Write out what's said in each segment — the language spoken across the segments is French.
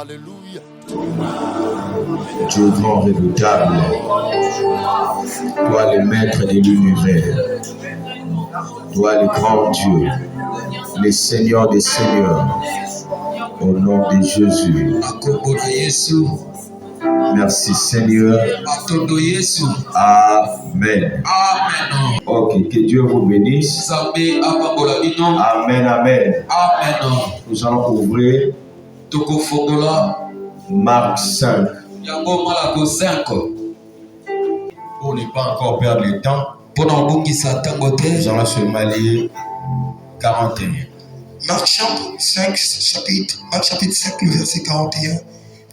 Alléluia. Dieu grand redoutable, toi le maître de l'univers, toi le grand Dieu, le Seigneur des Seigneurs, au nom de Jésus. Merci Seigneur. Amen. Amen. Ok, que Dieu vous bénisse. Amen, amen. Nous allons ouvrir Marc 5. Pour ne pas encore perdre le temps, nous allons seulement lire 41. Marc chapitre 5, le verset 41.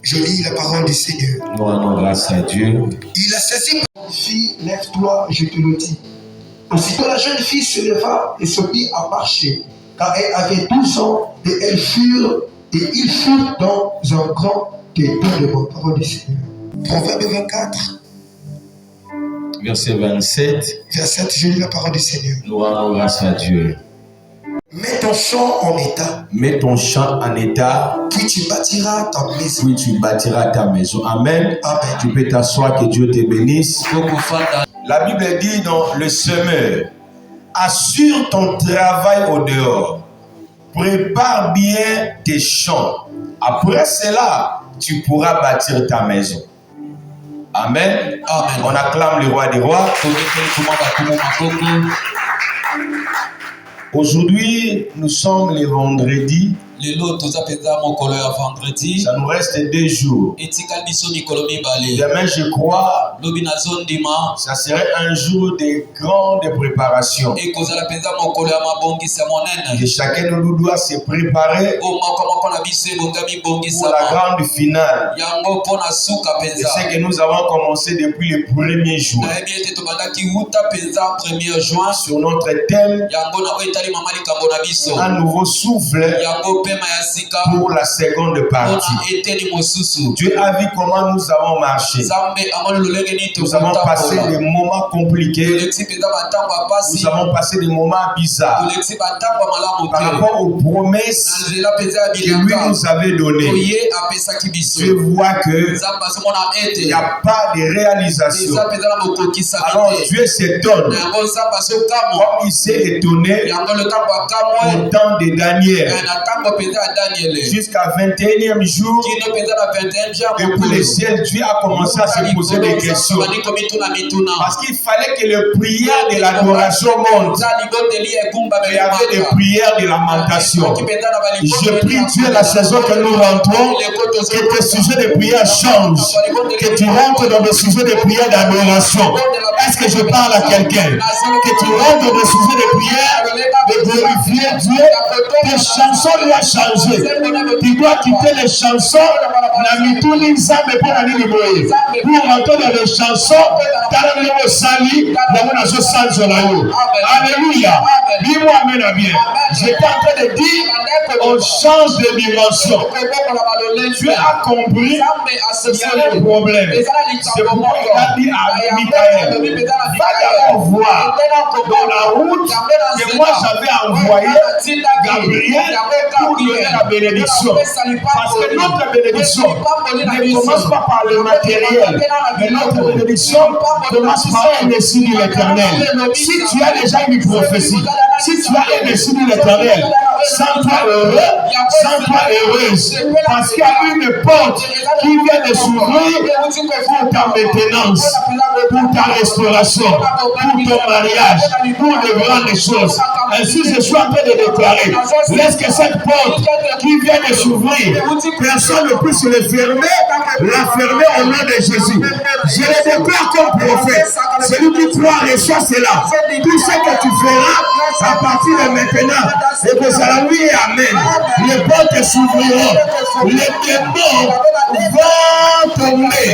Je lis la parole du Seigneur. Nous rendons grâce à Dieu. Il a saisi. Fille, lève-toi, je te le dis. Aussitôt la jeune fille se leva et se mit à marcher, car elle avait 12 ans, et ils furent dans un grand étonnement. Parole du Seigneur. Proverbe 24. Verset 27. Verset 7, je lis la parole du Seigneur. Nous rendons grâce à Dieu. Mets ton champ en état. Mets ton champ en état. Puis tu bâtiras ta maison. Puis tu bâtiras ta maison. Amen. Amen. Tu peux t'asseoir, que Dieu te bénisse. La Bible dit dans le semeur, assure ton travail au dehors. Prépare bien tes champs. Après cela, tu pourras bâtir ta maison. Amen. Amen. On acclame le roi des rois. Aujourd'hui, nous sommes le vendredi. Ça nous reste 2 jours. Demain, je crois, ça serait un jour de grande préparation. Que chacun de nous doit se préparer pour la grande finale. Et c'est que nous avons commencé depuis le 1er juin. Sur notre thème, un nouveau souffle pour la seconde partie. Dieu a vu comment nous avons marché. Nous avons passé des moments compliqués. Nous avons passé des moments bizarres par rapport aux promesses que lui nous avait données. Dieu voit qu'il n'y a pas de réalisation. Alors Dieu s'étonne comme il s'est étonné au temps de Daniel. Jusqu'à 21e jour, depuis le ciel, Dieu a commencé à se poser des questions. Parce qu'il fallait que les prières de l'adoration montent. Il y avait des prières de lamentation. Je prie Dieu la saison que nous rentrons, que tes sujets de prière changent. Que tu rentres dans des sujets de prière d'adoration. Est-ce que je parle à quelqu'un? Que tu rentres dans des sujets de prière, de glorifier Dieu. Tes chansons doivent changer. Tu dois quitter les chansons. Pour rentrer dans les chansons, alléluia. Dis-moi amen à bien. J'étais en train de dire, on change de dimension. Dieu a compris ce sont les problèmes. C'est pourquoi il a dit à Michael, va d'abord voir dans la route que moi j'avais envoyé Gabriel pour donner la bénédiction. Parce que notre bénédiction ne commence pas par le matériel, mais notre bénédiction commence par un dessein de l'Éternel. Si tu as déjà une prophétie, si tu as un dessein de l'Éternel, sens-toi heureux, sens-toi heureuse, parce qu'il y a une porte qui vient de s'ouvrir pour ta maintenance, pour ta restauration, pour ton mariage, pour de grandes choses. Ainsi, je suis en train de déclarer, laisse que cette porte qui vient de s'ouvrir, personne ne puisse le fermer, la fermer au nom de Jésus. Je le déclare comme prophète. Celui qui croit reçoit cela. Tout ce que tu feras à partir de maintenant, et que ça oui et amen. Les portes s'ouvriront. Les démons vont tomber.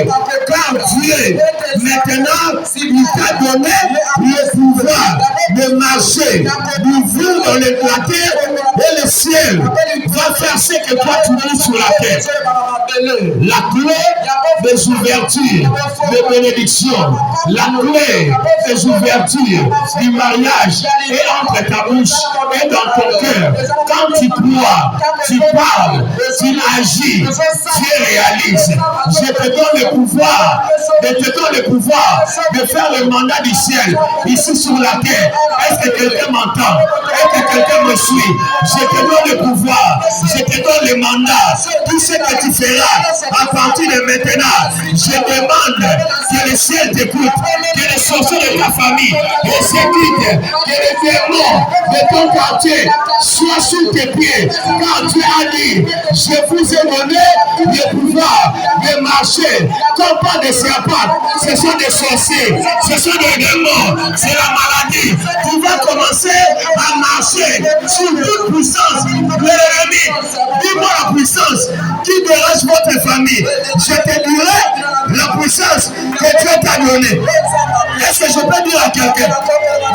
Car Dieu, maintenant, il t'a donné le pouvoir de marcher, d'ouvrir dans les terre et le ciel va faire ce que toi tu dis sur la terre. La clé des ouvertures, de bénédiction, la clé des ouvertures du mariage est entre ta bouche et dans ton cœur. Quand tu crois, tu parles, tu agis, Dieu réalise. Je te donne le pouvoir, de faire le mandat du ciel ici sur la terre. Est-ce que quelqu'un m'entend? Est-ce que quelqu'un me suit? Je te donne le pouvoir, je te donne le mandat. Tout ce que tu feras à partir de maintenant, je demande que le ciel t'écoute, que les sorciers de ta famille, les séquites, que les démons de ton quartier soient sous tes pieds. Quand tu as dit, je vous ai donné le pouvoir de marcher comme pas des serpents. Ce sont des sorciers, ce sont des démons, c'est la maladie. Tu vas commencer à marcher sur toute puissance de l'ennemi. Dis-moi la puissance qui dérange votre famille. Je te dirai la puissance que Dieu t'a donnée. Est-ce que je peux dire à quelqu'un?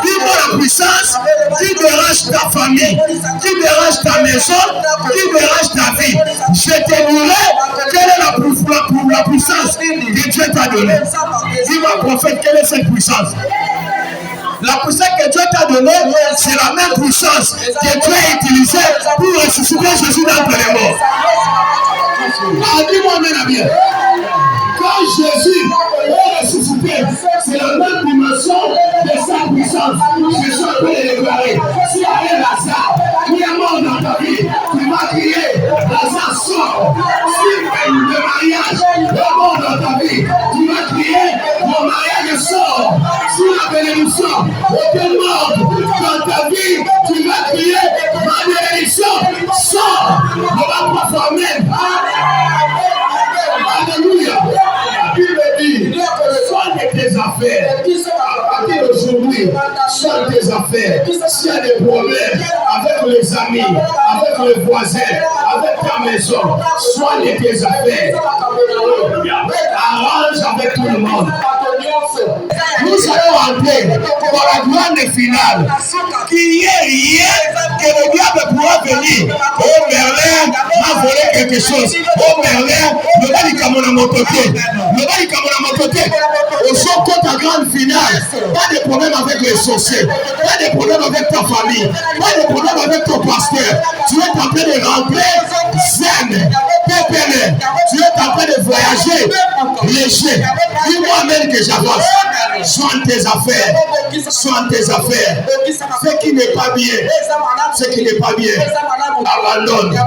Dis-moi la puissance qui dérange ta famille, qui dérange ta maison, qui dérange ta vie. Je te dirai quelle est la puissance que Dieu t'a donnée. Dis-moi, prophète, quelle est cette puissance? La puissance que Dieu t'a donnée, c'est la même puissance que Dieu a utilisée pour ressusciter Jésus d'entre les morts. Ah, dis-moi, mes amis. Quand Jésus est ressuscité, c'est la même dimension de sa puissance. Je suis en train de déclarer. Si il y a un Lazare qui est mort dans ta vie, tu vas crier, Lazare sort. Si le mariage est mort dans ta vie, tu vas crier, mon mariage sort. Si la bénédiction était morte dans ta vie, tu vas crier, ma bénédiction sort. Ne va pas fermer. Alléluia. La Bible dit, soigne tes affaires. À partir d'aujourd'hui, soigne tes affaires. S'il y a des problèmes avec les amis, avec les voisins, avec ta maison, soigne tes affaires. Arrange avec tout le monde. Nous allons entrer dans la grande finale qui est rien que le diable pourra venir. Oh Merlin m'a volé quelque chose. Oh Merlin, le gars du Cameroun à mon côté. Le gars du Cameroun à mon côté. Au son de ta grande finale, pas de problème avec les sorciers, pas de problème avec ta famille, pas de problème avec ton pasteur. Tu es en train de rentrer zen, pépélé. Tu es en train de voyager léger. Dis-moi même que j'avance. Soigne tes affaires. Soigne tes affaires. Ce qui n'est pas bien. Ce qui n'est pas bien. Abandonne.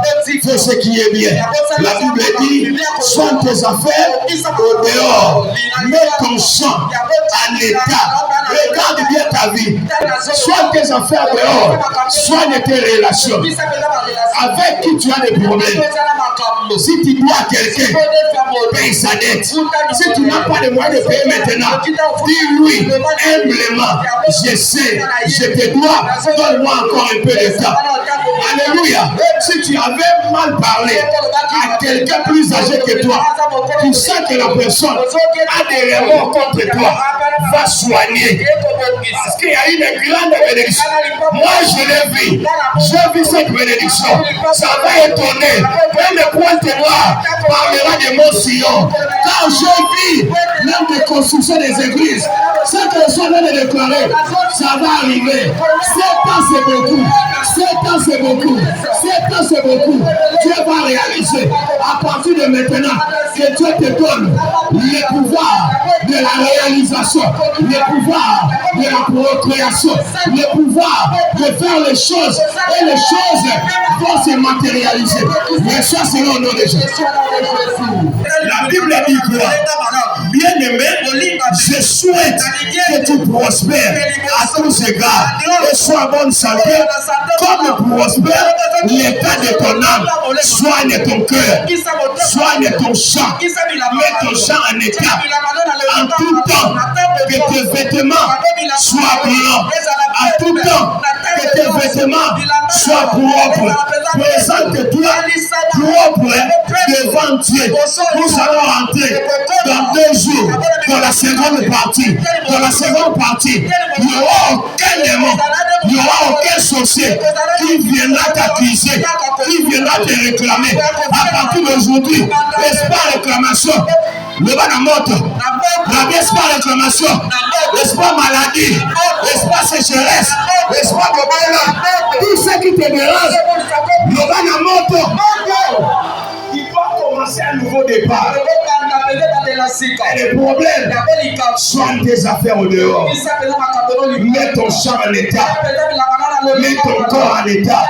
Fais ce qui est bien. La Bible dit, soigne tes affaires au dehors. Mets ton champ en état. Regarde bien ta vie. Soigne tes affaires dehors. Soigne tes relations. Avec qui tu as des problèmes. Si tu dois à quelqu'un, paye sa dette. Si tu n'as pas de moyens de payer maintenant, dis-lui humblement, je sais, je te dois, donne-moi encore un peu de temps. Alléluia. Si tu avais mal parlé à quelqu'un plus âgé que toi, tu sais que la personne a des remords contre toi, va soigner. Parce qu'il y a une grande bénédiction. Moi, je l'ai vu. J'ai vu cette bénédiction. Ça va étonner. Même le pointe noir parlera de mon sillon. Quand j'ai vu même des constructions des églises, ce que les gens viennent de déclarer, ça va arriver. 7 ans, c'est beaucoup. 7 ans, c'est beaucoup. 7 ans, c'est beaucoup. Dieu va réaliser. À partir de maintenant, que Dieu te donne le pouvoir de la réalisation, le pouvoir de la procréation, le pouvoir de faire les choses. Et les choses vont se matérialiser. Mais ça, c'est au nom de Jésus. La Bible dit quoi? Bien-aimé, je souhaite que tu prospères à tous égards et sois en bonne santé, comme prospère l'état de ton âme. Soigne ton cœur, soigne ton champ, mets ton champ en état. En tout temps, que tes vêtements soient blancs. En tout temps, que tes vêtements soient propres. Présente-toi propre devant Dieu. Nous allons rentrer dans 2 jours dans la seconde partie, il n'y aura aucun démon, il n'y aura aucun sorcier qui viendra t'accuser, qui viendra te réclamer. À partir d'aujourd'hui, l'espoir réclamation, le bas de moto, l'espoir réclamation, l'espoir maladie, l'espoir sécheresse, l'espoir de bonheur, tout ce qui te dérange, le bas de moto. Il doit commencer un nouveau départ. Et les problèmes soignent tes affaires au dehors. Mets ton champ en état. Mets ton corps en état.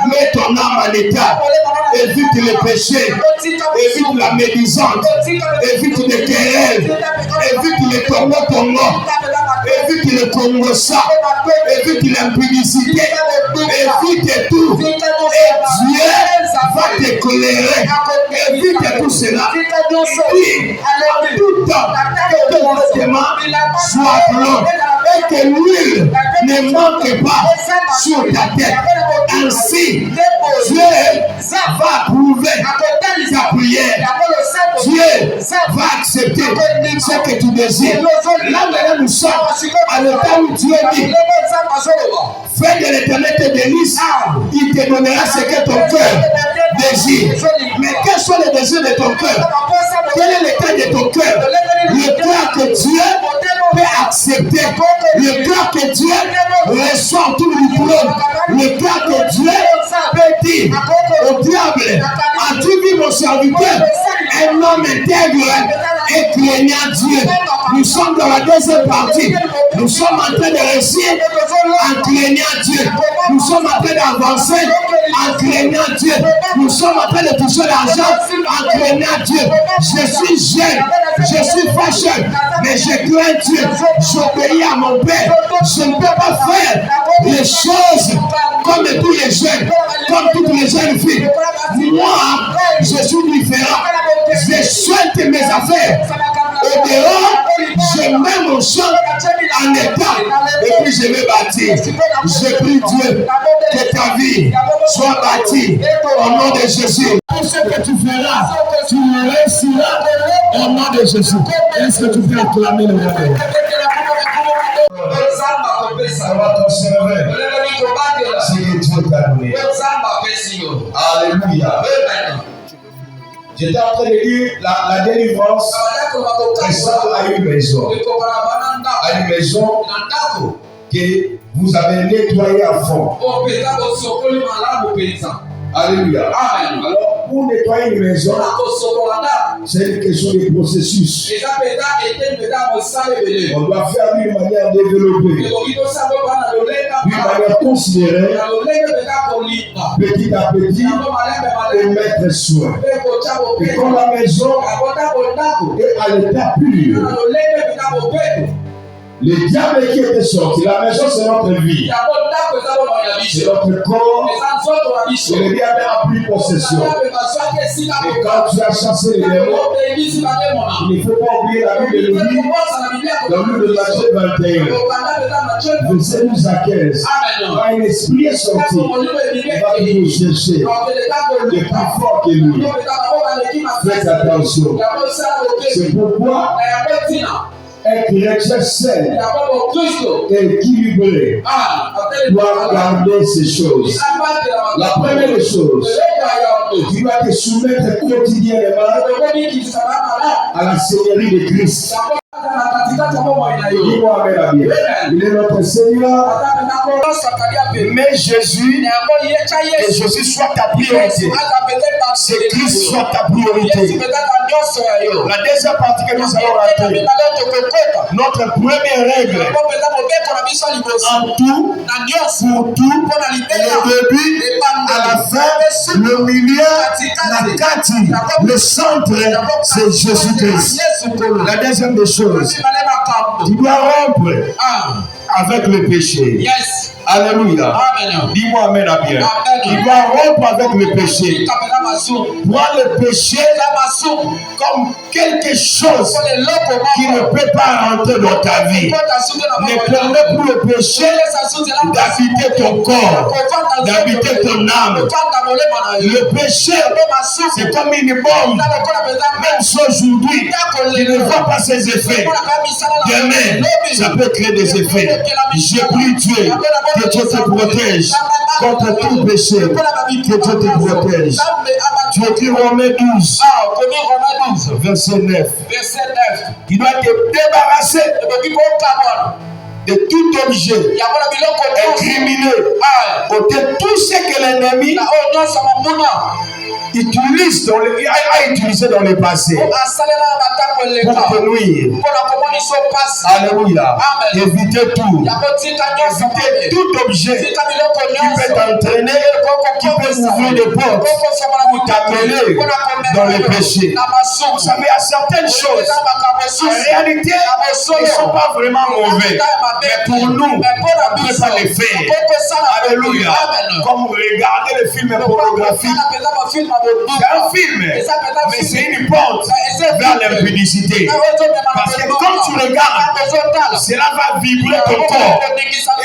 Mets ton âme en état. Évite les péchés. Évite la médisante. Évite les querelles. Évite les tongo. Évite le congossa. Évite l'impudicité. Évite tout. Et Dieu va te colérer. Évite tout cela. Et en tout temps, que ton vêtement soit blanc et que l'huile ne manque pas sur ta tête. Ainsi, Dieu va approuver ta prière. Dieu va accepter ce que tu désires. Là maintenant nous sommes à l'état où Dieu dit: fais de l'Éternel tes délices, il te donnera ce que ton cœur désire. Mais quels sont les désirs de ton cœur? Quel est l'état de ton cœur? Le cœur que Dieu peut accepter, le cœur que Dieu reçoit tout le diplôme, le cœur que Dieu peut dire au diable: as-tu vu mon serviteur, un homme intègre et craignant Dieu? Nous sommes dans la deuxième partie. Nous sommes en train de réussir en craignant Dieu. Nous sommes en train d'avancer en craignant Dieu. Nous sommes en train de toucher l'argent en craignant Dieu. Je suis jeune, je suis fâché, mais je crains Dieu. J'obéis à mon Père. Je ne peux pas faire les choses comme tous les jeunes, comme toutes les jeunes filles. Moi, je suis différent. Je souhaite mes affaires. Au dehors, je mets mon champ en état et puis je vais bâtir. Je prie Dieu que ta vie soit bâtie au nom de Jésus. Tout ce que tu feras, tu le réussiras au nom de Jésus. Est-ce que tu peux acclamer le nom? Ça va t'observer ce que Dieu t'a donné. Alléluia. J'étais en train de dire la délivrance ressemble à une maison. À une maison que vous avez nettoyée à fond. Alléluia. Amen. Alors, pour nettoyer une maison, c'est une question de processus. On doit faire d'une manière développée, d'une manière considérée, petit à petit, et mettre soin. Et quand la maison est à l'état pur, le diable qui était sorti, la maison c'est notre vie, c'est notre corps, et le diable a pris possession. Et quand tu as chassé les démons, il ne faut pas oublier la Bible de lui, dans le livre de Matthieu 21, verset 12 à 15. Quand un esprit est sorti, il va toujours chercher, il est plus fort que lui. Faites attention. C'est pourquoi un chrétien sain et équilibré doit garder ces choses. La première chose, tu dois te soumettre quotidiennement à la Seigneurie de Christ. Dis-moi, il est notre Seigneur. Mais Jésus, que Jésus soit ta priorité. Que Christ soit ta priorité. La deuxième partie que nous allons rater, notre première règle, en tout, pour tout, le début, à la fin, le milieu, la quartier, le centre, c'est Jésus-Christ. La deuxième des choses, tu dois rompre avec le péché. Alléluia. Dis-moi amen à bien. Il doit rompre avec le péché. Prends le péché comme quelque chose qui ne peut pas rentrer dans ta vie. Ne permets plus le péché d'habiter ton corps, d'habiter ton âme. Le péché, c'est comme une bombe. Même si aujourd'hui, il ne voit pas ses effets. Demain, ça peut créer des effets. Je prie Dieu, que Dieu te protège contre tout péché. Que Dieu te protège. Tu écris Romains 12, verset 9. Il doit te débarrasser de tout objet incriminé, de tout ce que l'ennemi a utilisé dans le passé pour te nuire. Alléluia. Évitez tout. Évitez tout objet qui peut t'entraîner, qui peut ouvrir des portes pour t'amener dans le péché. Vous savez, il y a certaines choses, en réalité, ils ne sont pas vraiment mauvais. Mais pour nous, on ne peut pas les faire. Alléluia. Comme regarder le film pornographique. C'est un film, mais c'est une porte vers l'impudicité. Parce que quand tu regardes, cela va vibrer ton corps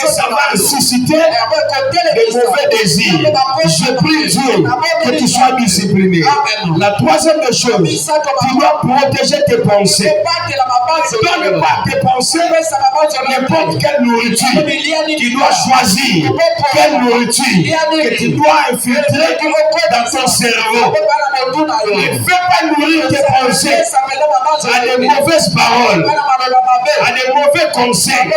et ça va susciter des mauvais désirs. Je prie Dieu que tu sois discipliné. La troisième des choses, tu dois protéger tes pensées. Donne pas tes pensées n'importe quelle nourriture. Tu dois choisir quelle nourriture que tu dois infiltrer dans ton cerveau. Ne fais pas nourrir tes pensées à des mauvaises paroles, à des mauvais conseils.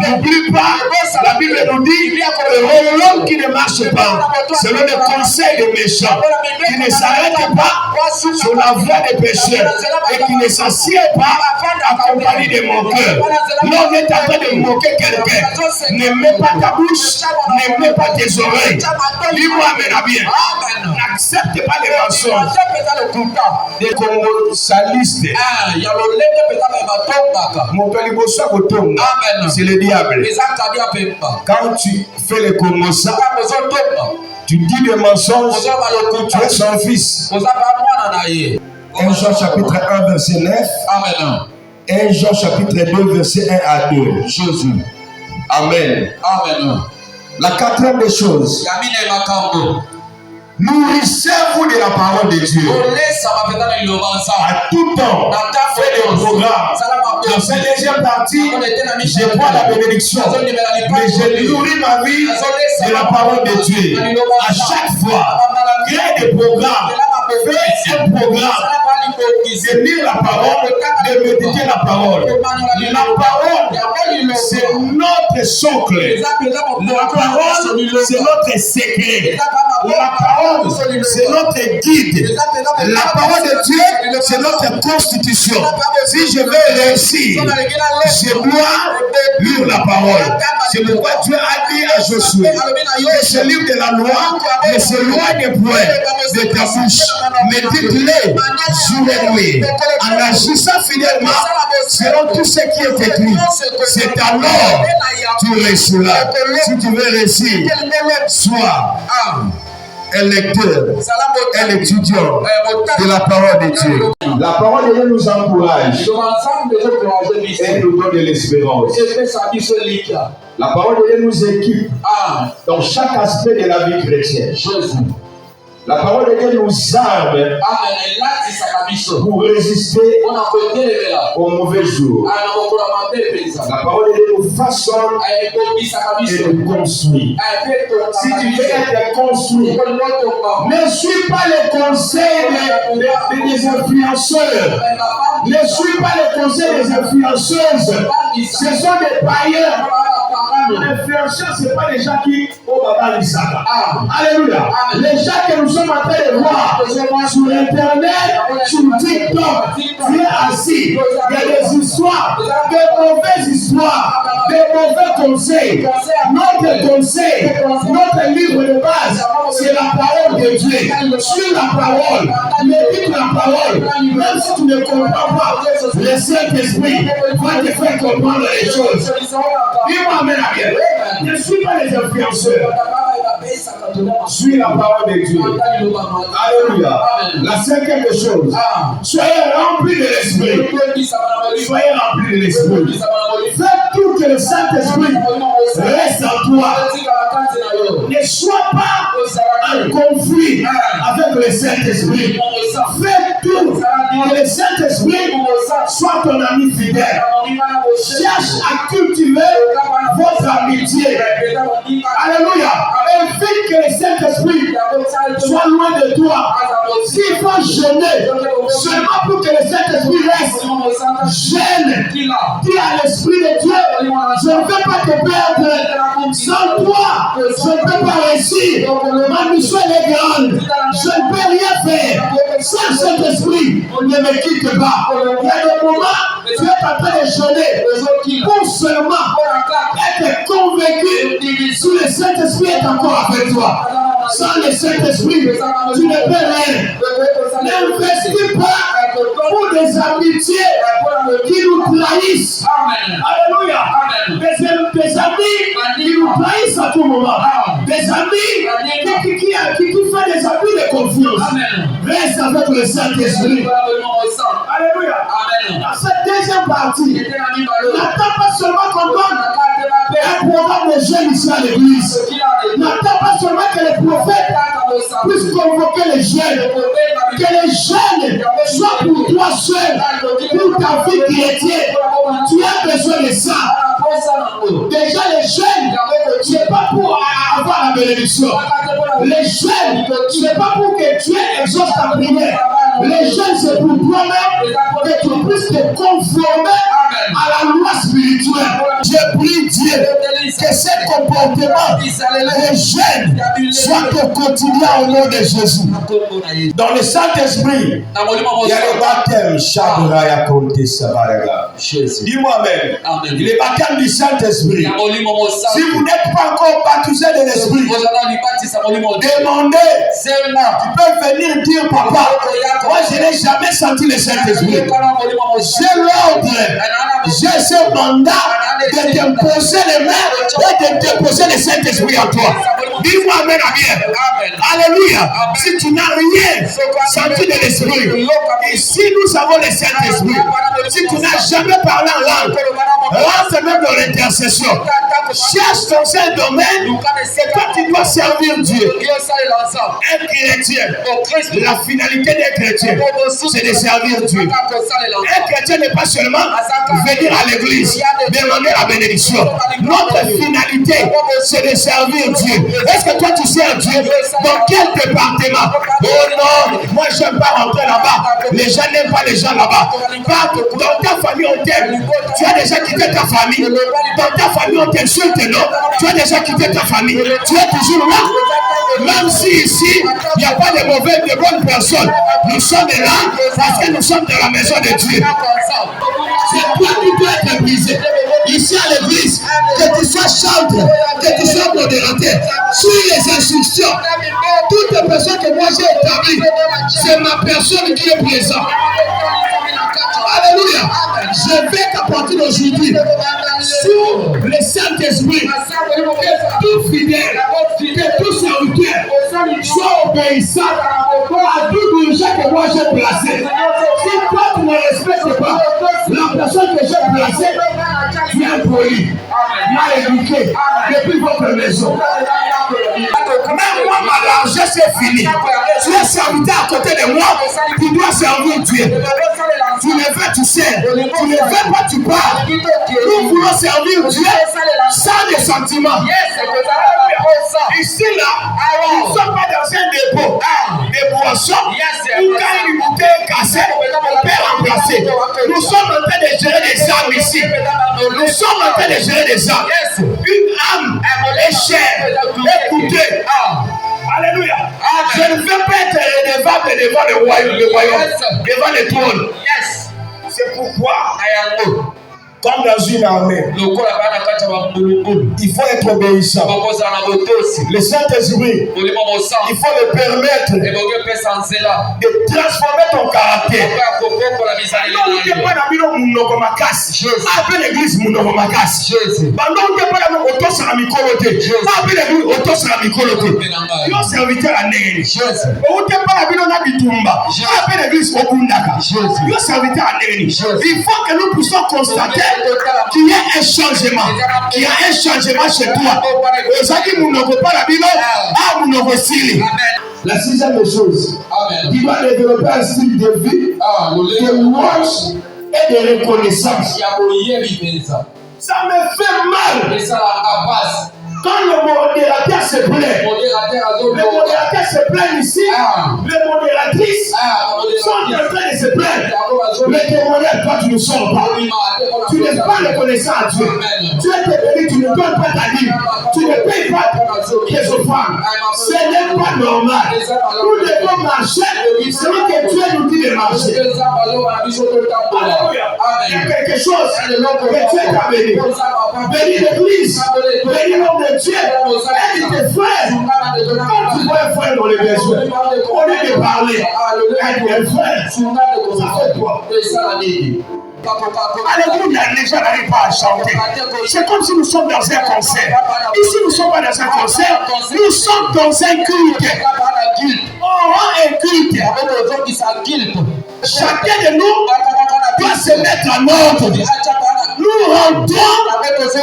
N'oublie pas, la Bible nous dit que l'homme qui ne marche pas selon les conseils des méchants, qui ne s'arrête pas sur la voie des pécheurs et qui ne s'assied pas accompagné de moqueurs. L'homme est en train de moquer quelqu'un. Ne mets pas ta bouche, ne mets pas tes oreilles. Dis-moi amen bien. N'accepte pas les mensonges des congolalistes. C'est le diable. Quand tu fais le Congosa, tu dis des mensonges, tu es son fils. 1 Jean chapitre 1 verset 9. 1 Jean chapitre 2 verset 1 à 2. Jésus. Amen. La quatrième des choses. Nourrissez-vous de la parole de Dieu. À tout temps, faites des programmes. Dans cette deuxième partie, je vois la bénédiction. Mais je nourris ma vie de la parole de Dieu. À chaque fois, créez des programmes. Faites un programme de lire la parole, de méditer la parole. La parole, c'est notre socle. La parole, c'est notre secret. La parole, c'est notre guide. La parole de Dieu, c'est notre constitution. Si je veux réussir, je dois lire la parole. C'est pourquoi Dieu a dit à Josué que ce livre de la loi ne s'éloigne point de ta bouche. Médite-le jour et nuit. En agissant fidèlement selon tout ce qui est écrit. C'est alors que tu réussiras. Si tu veux réussir, sois un lecteur, un étudiant de la parole de Dieu. La parole de Dieu nous encourage et nous donne de l'espérance. La parole de Dieu nous équipe dans chaque aspect de la vie chrétienne. La parole de Dieu nous arme pour résister aux mauvais jours. La parole de Dieu nous façonne et nous construit. Si tu veux être construit, ne suis pas les conseils des influenceurs. Ne suis pas les conseils des influenceuses. Ce sont des païens. Les influenceurs, ce ne sont pas les gens qui Alléluia. Les gens que nous sommes en train de voir sur Internet, sur TikTok, tu es assis. Il y a des histoires, des mauvaises histoires, des mauvais conseils. Notre conseil, notre livre de base, c'est la parole de Dieu. Sur la parole, médite la parole. Même si tu ne comprends pas, le Saint-Esprit va te faire comprendre les choses. Dis-moi, amen, amen. Ne suis pas les influenceurs. Suis la parole de Dieu. Alléluia. La cinquième chose. Soyez remplis de l'esprit. Soyez remplis de l'esprit. Faites tout que le Saint-Esprit reste en toi. Ne sois pas en conflit avec le Saint-Esprit. Faites tout que le Saint-Esprit soit ton ami fidèle. Cherche à cultiver votre amitié. Alléluia. Évite que le Saint-Esprit soit loin de toi. S'il faut jeûner, seulement pour que le Saint-Esprit reste, gêne. Dis à l'Esprit de Dieu, je ne veux pas te perdre. Sans toi, je ne peux pas réussir. Ma mission est grande. Je ne peux rien faire. Sans cet esprit, ne me quitte pas. Il y a des moments, tu es en train de jeûner pour seulement être convaincu si le Saint-Esprit est encore avec toi. Sans le Saint-Esprit, tu ne peux rien. N'investis pas pour des amitiés qui nous trahissent. Alléluia. Des amis qui nous trahissent à tout moment. Des amis qui font des abus de confiance. Reste avec le Saint-Esprit. Alléluia. Dans cette deuxième partie, n'attends pas seulement qu'on donne un programme de jeunes ici à l'église. N'attends pas seulement que les prophètes puissent convoquer les jeunes. Que les jeunes soient pour toi seul, pour ta vie chrétienne. Tu as besoin de ça. Déjà les jeunes, ce n'est pas pour avoir la bénédiction. Les jeunes, ce n'est pas pour que Dieu exauce ta prière. Les jeunes, c'est pour toi-même que tu puisses te conformer à la loi spirituelle. Je prie Dieu que ce comportement des jeunes soit au quotidien au nom de Jésus. Dans le Saint-Esprit, il y a le baptême. Dis-moi même, le baptême du Saint-Esprit. Si vous n'êtes pas encore baptisé de l'Esprit, demandez. Tu peux venir dire, papa, moi je n'ai jamais senti le Saint-Esprit. J'ai l'ordre, j'ai ce mandat de t'imposer les mains et de déposer le Saint-Esprit en toi. Dis-moi amen, amen. Alléluia. Si tu n'as rien senti de l'Esprit, ici nous avons le Saint-Esprit. Si tu n'as jamais parlé en langue, rentre même dans l'intercession. Cherche ton seul domaine et toi tu dois servir Dieu. Un chrétien, la finalité d'un chrétien, c'est de servir Dieu. Un chrétien n'est pas seulement venir à l'église, demander la bénédiction. Notre finalité, c'est de servir Dieu. Est-ce que toi tu sers Dieu? Dans quel département? Oh non, moi je n'aime pas rentrer là-bas. Les gens n'aiment pas les gens là-bas. Dans ta famille on t'aime. Tu as déjà quitté ta famille. Dans ta famille on t'insulte, non? Tu as déjà quitté ta famille. Tu es toujours là. Même si ici, il n'y a pas de mauvaises, de bonnes personnes. Nous sommes là parce que nous sommes dans la maison de Dieu. C'est toi qui dois être brisé. Ici à l'église, que tu sois chantre, que tu sois modérateur, suis les instructions. Toutes les personnes que moi j'ai établies, c'est ma personne qui est présente. Alléluia. Je vais qu'à partir d'aujourd'hui, sous le Saint-Esprit, que tout fidèle, que tout serviteur soit obéissant à tout dirigeant que moi j'ai placé. Si toi tu ne respectes pas la personne que j'ai placée, tu es impoli, mal éduqué depuis votre maison. Même moi, ma largesse est finie. Tu es serviteur à côté de moi, tu dois servir Dieu. Tu ne veux, tu sais. Tu ne veux pas, tu parles. Nous voulons servir Dieu sans des sentiments. Ici, là, nous ne sommes pas dans un dépôt de boissons où quand une bouteille est cassée, on peut remplacer. Nous sommes en train de gérer des âmes ici. Nous sommes en train de gérer des âmes. Une âme est chère. Écoutez. Alléluia. Je ne veux pas être redevable devant le royaume, devant le trône. C'est pourquoi Comme dans une armée. Il faut être obéissant. Le Saint-Esprit, il faut le permettre de transformer ton caractère. Il faut que nous puissions constater qu'il y a un changement. Il y a un changement chez toi. La sixième chose, tu dois développer un style de vie de louange et de reconnaissance. Ça me fait mal quand le modérateur se plaît. Le modérateur se plaint ici. Les modératrices sont en train de se plaindre. Mais tes modèles, toi, tu ne sors pas. Tu n'es pas reconnaissant à Dieu. Tu es béni, tu ne donnes pas ta vie. Tu ne payes pas tes offrandes. Ce n'est pas normal. Nous devons marcher selon que Dieu nous dit de marcher. Alléluia. Il y a quelque chose que Dieu t'a béni. Bénis l'église. Bénis l'homme de Dieu. Aide tes frères. Quand tu vois un frère dans les besoins, au lieu de parler, aide tes frères. Ça fait quoi? Alléluia, les gens n'arrivent pas à chanter. C'est comme si nous sommes dans un concert. Ici, nous ne sommes pas dans un concert. Nous sommes dans un culte. On a un culte. Chacun de nous doit se mettre en ordre. Nous rentrons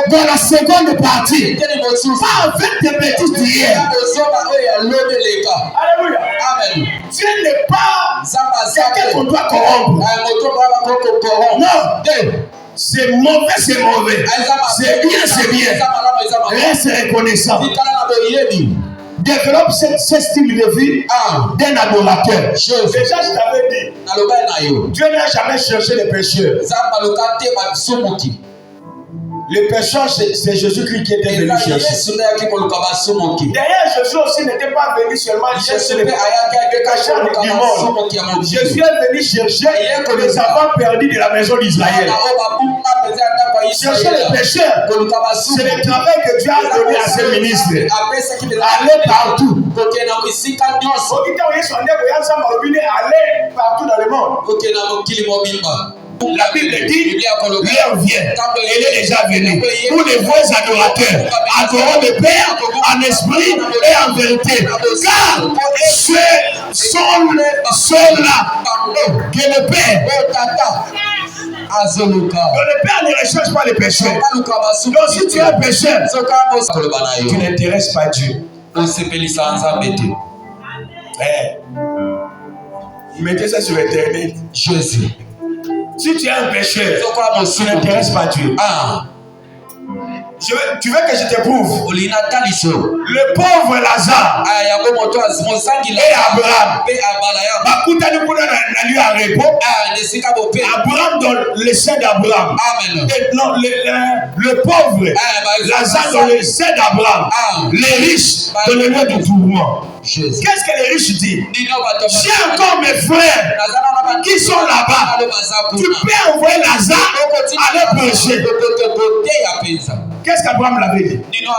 dans la seconde partie. Pas avec des bêtises d'hier. Alléluia. Amen. Dieu n'est pas quelqu'un qu'on doit corrompre. Non. C'est mauvais, c'est mauvais. C'est bien, c'est bien. Reste reconnaissant. Développe ce style de vie d'un adorateur. Déjà, je t'avais dit, Dieu n'a jamais cherché les pécheurs. Les pécheurs, c'est Jésus-Christ qui était venu chercher. D'ailleurs, Jésus aussi n'était pas venu seulement chercher les pécheurs du monde. Jésus est venu chercher les enfants perdus de la maison d'Israël. Chercher les pécheurs, c'est le travail que Dieu a donné à ses ministres. Aller partout. Aller partout dans le monde. La Bible dit, l'heure vient, elle est déjà venue. Pour les vrais adorateurs, adorons le Père en esprit et en vérité. Car ceux sont là que le Père. Donc le Père ne recherche pas les pécheurs. Donc si tu es un pécheur, tu n'intéresses pas Dieu. Mettez ça sur Internet. Jésus. Si tu es un pécheur, tu n'intéresses pas Dieu. Tu veux que je te prouve? Le pauvre Lazare et Abraham. Abraham dans le sein d'Abraham. Non, le pauvre Lazare dans le sein d'Abraham. Les riches dans le lieu du tourment. Qu'est-ce que les riches disent? J'ai encore mes frères qui sont là-bas. Tu peux envoyer Lazare aller prêcher. Qu'est-ce qu'Abraham l'avait dit? Il y a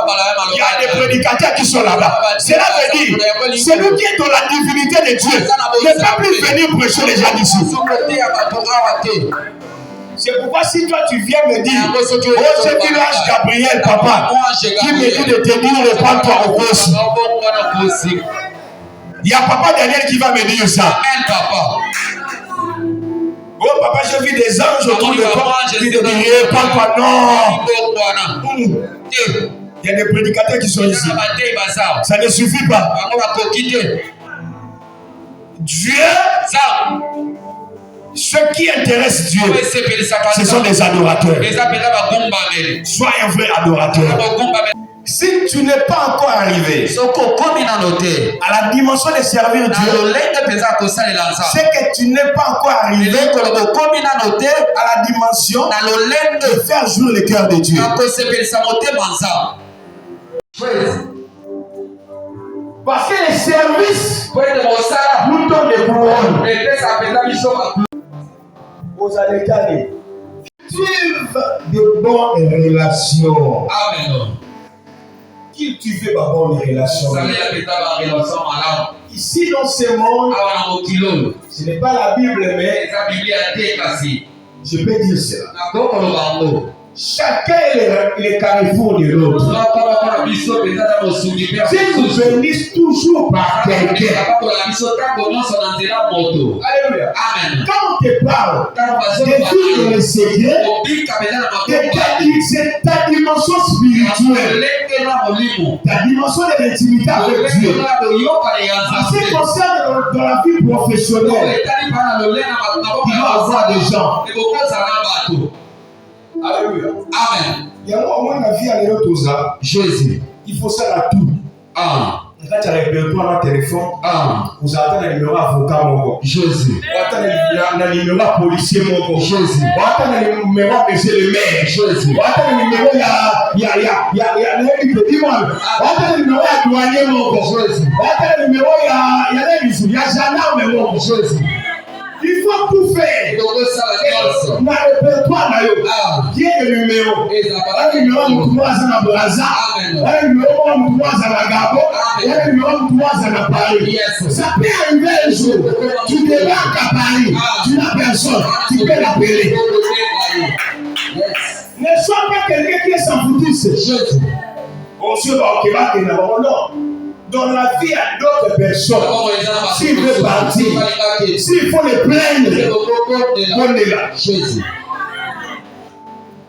des prédicateurs qui sont là-bas. Cela veut dire, celui qui est dans la divinité de Dieu ne peut plus venir prêcher les gens d'ici. C'est pourquoi si toi tu viens me dire, oh ce village Gabriel, papa, qui me dit de te dire, répands-toi au poste. Il y a papa Daniel qui va me dire ça. Amen, papa. Oh papa, j'ai vu des anges autour de toi qui te disent, répands-toi, non. Il y a des prédicateurs qui sont ici. Ça ne suffit pas. Dieu, ce qui intéresse Dieu, ce sont des adorateurs. Sois un vrai adorateur. Si tu n'es pas encore arrivé à la dimension de servir Dieu, c'est que tu n'es pas encore arrivé à la dimension de faire jouer le cœur de Dieu. Parce que les services nous donnent des couronnes. Vous allez gagner. Vivre de bonnes relations. Amen. Cultiver ma bonne relation. Ici dans ce monde, ce n'est pas la Bible, mais je peux dire cela. Chacun est le carrefour de l'autre. Dieu nous bénisse toujours par quelqu'un. Alléluia. Amen. Quand on te parle des filles de le Seigneur, c'est ta dimension spirituelle, ta dimension de l'intimité avec Dieu. En ce qui concerne dans la vie professionnelle, il va avoir des gens. Alléluia. Amen. Il y a au moins la vie à l'autre. Jésus. Il faut ça à tout. Quand tu as répertoire dans le téléphone, vous attendez le numéro avocat. Jésus. Vous attendez le numéro policier. Jésus. Vous attendez le numéro monsieur le maire. Jésus. Vous attendez le numéro il y a le numéro douanier. Jésus. Vous attendez le numéro il y a gendarme. Jésus. Il faut tout faire. Dans le répertoire, qui est le numéro? Un numéro de 3 ans à Braza, un numéro de 3 ans à Gabo, un numéro de 3 ans à Paris. Ça peut arriver un jour. Tu débarques à Paris, tu n'as personne, tu peux l'appeler. Ne sois pas quelqu'un qui est sans foutiste. On se va au Québec et non. Dans la vie, il y a d'autres personnes. S'il veut partir, s'il faut les plaindre, on est là.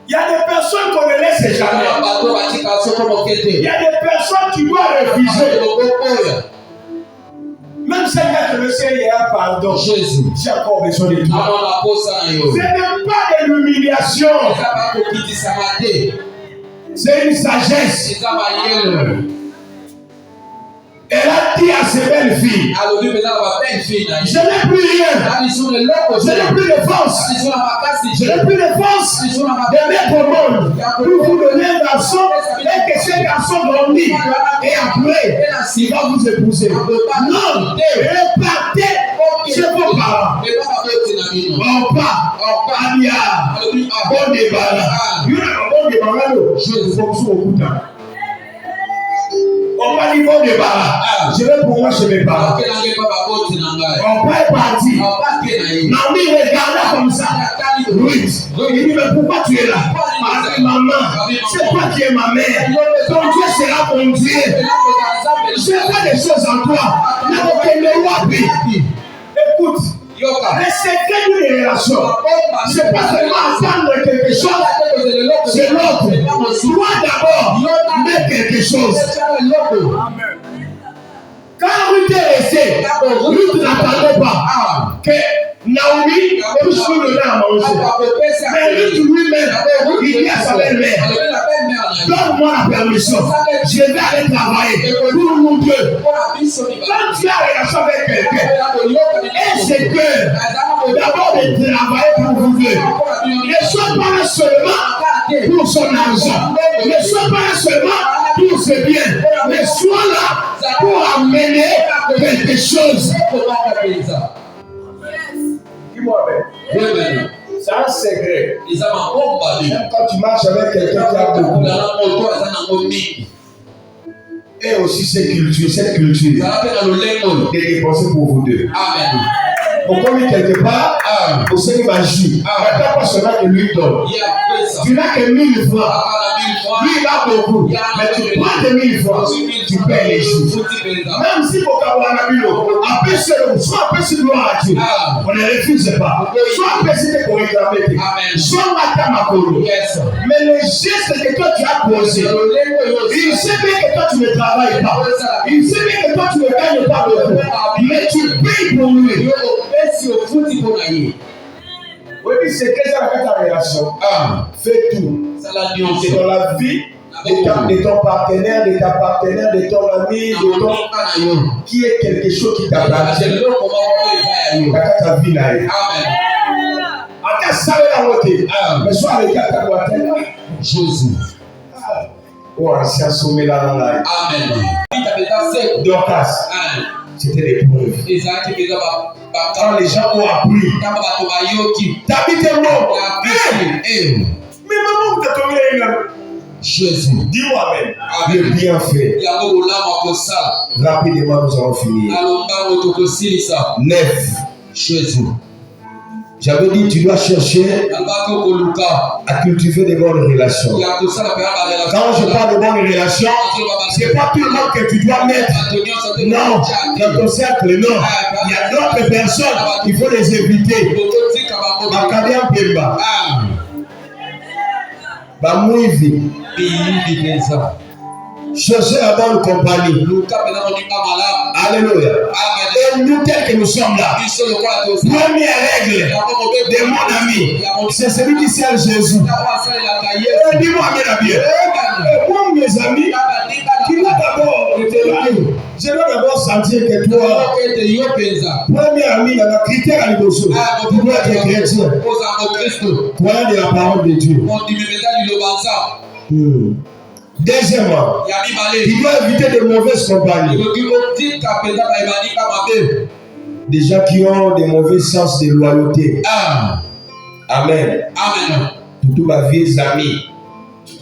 Il y a des personnes qu'on ne laisse jamais. Il y a des personnes qui doivent refuser. Même si le Seigneur a pardon, j'ai encore besoin de toi. Ce n'est pas de l'humiliation. C'est une sagesse. Elle a dit à ses belles filles, je n'ai plus rien, je n'ai plus de force, je n'ai plus de force de mettre au monde pour vous donner un garçon et que ce garçon grandit et après il va vous épouser. Non, repartez chez vos parents. On part, bon débarras. Je on va dire bon débarras. Je vais pour moi chez mes parents. On va être parti. Mamie regarda comme ça. Oui. Il dit mais pourquoi tu es là? Maman, c'est toi qui es ma mère. Ton Dieu sera mon Dieu. Je fais des choses en toi. Écoute. Le secret d'une relation, c'est pas seulement attendre quelque chose, c'est l'autre. Toi d'abord, mets quelque chose. Quand Ruth est restée, Ruth n'attendait pas que Naomi puisse lui donner à manger. Mais Ruth lui-même, il dit à sa belle-mère, donne-moi la permission, je vais aller travailler pour mon Dieu. Quand tu as relation avec quelqu'un, et c'est que d'abord de travailler pour vous deux. Ne sois pas là seulement pour son argent, ne sois pas là seulement pour ses biens, mais sois là pour amener quelque chose. C'est un secret. Même quand tu marches avec quelqu'un qui a beaucoup, et aussi cette culture, de dépenser pour vous deux. Amen. Pourquoi lui quelque part, au Seigneur magie, n'attends pas seulement que lui donne. Tu n'as que 1000 francs. Lui il a beaucoup, mais tu prends tes 1000 francs, tu payes les choses. Même si pour avoir un ami, soit apprécié de gloire à Dieu, on ne refuse pas. Soit apprécié de réclamer, soit matamakolo. Mais le geste que toi tu as posé, il sait bien que toi tu ne travailles pas. Il sait bien que toi tu ne gagnes pas beaucoup. Mais tu payes pour lui. Oui, c'est que ça avec ta relation. Fais tout. C'est dans la vie de ton partenaire, de ta partenaire, de ton ami, de ton qui est quelque chose qui t'appartient. Ta vie là. Amen. Attends ça là côté. Mais soit avec ta boîte. Jésus. Oh, ancien sommet là. Amen. Dorcas. C'était l'épreuve. Quand les gens ont appris, t'habites un mot. Mais maman, Jésus. Dis-moi Amen. Amen. Le bienfait. Rapidement, nous allons finir. 9. Jésus. J'avais dit, tu dois chercher à cultiver de bonnes relations. Quand je parle de bonnes relations, ce n'est pas tout le monde que tu dois mettre. Non, dans ton cercle, non. Il y a d'autres personnes, il faut les éviter. Bakadian Pemba. Bamouivi. Cherchez la bonne compagnie. Alléluia. Et nous, tels que nous sommes là, première règle de mon ami, c'est celui qui sert Jésus. Dis-moi, moi, mes amis, qui doit d'abord je dois d'abord sentir que toi, premier ami, dans la critère à l'Ibosso, tu dois être chrétien. Croyant de la parole de Dieu. Deuxièmement, tu dois éviter de mauvaises compagnies. Des gens qui ont de mauvais sens de loyauté. Amen. Amen. Tous ma vieille amis.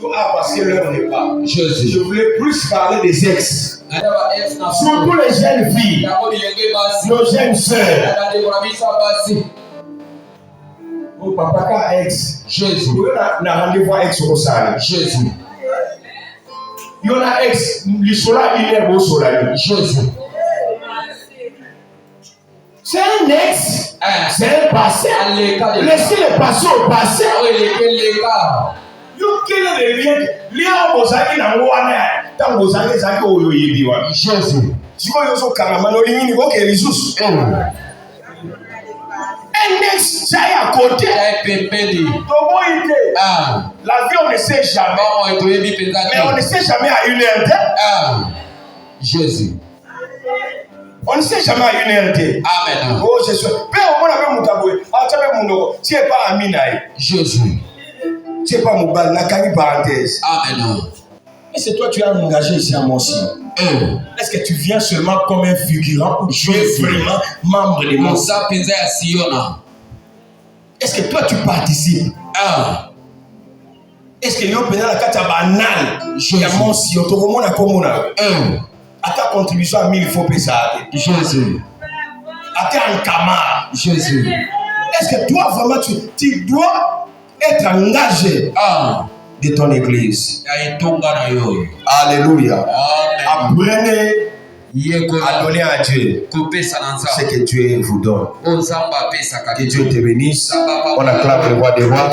Parce que l'heure n'est pas. Je voulais plus parler des ex. Surtout les jeunes filles. Nos jeunes sœurs. Mon papa a ex. Jésus. On a rendez-vous ex au salon. Jésus. Il y en a ex. L'Isola, il est beau sur la vie. Jésus. C'est un ex. C'est un passé. Laissez le passé au passé. Quel est le lien? Lien au Bozaki dans Wana. Dans Bozaki, Zaki au Yoyibiwa. Jésus. Si vous avez un caramano, il n'y a pas de ressources. Un ex, ça est à côté. La vie, on ne sait jamais. Mais on ne sait jamais à une heure. Jésus. On ne sait jamais à une heure. Amen. Oh, Jésus. Mais au moins, on a tu n'es pas ami. Jésus. Tu n'es pas mon bal, la parenthèse. Amen. Et c'est toi, tu as engagé ici à Monsi. Est-ce que tu viens seulement comme un figurant ou tu es vraiment membre de Monsi? Est-ce que toi, tu participes? Est-ce que tu es la carte banale? Il y a Monsi, tu à ta contribution à 1000, il faut payer ça. Jésus. À ta encamar. Jésus. Est-ce que toi, vraiment, tu dois être engagé de ton église? Alléluia. Apprenez à donner à Dieu ce que Dieu vous donne. Que Dieu te bénisse. On acclame le roi des rois.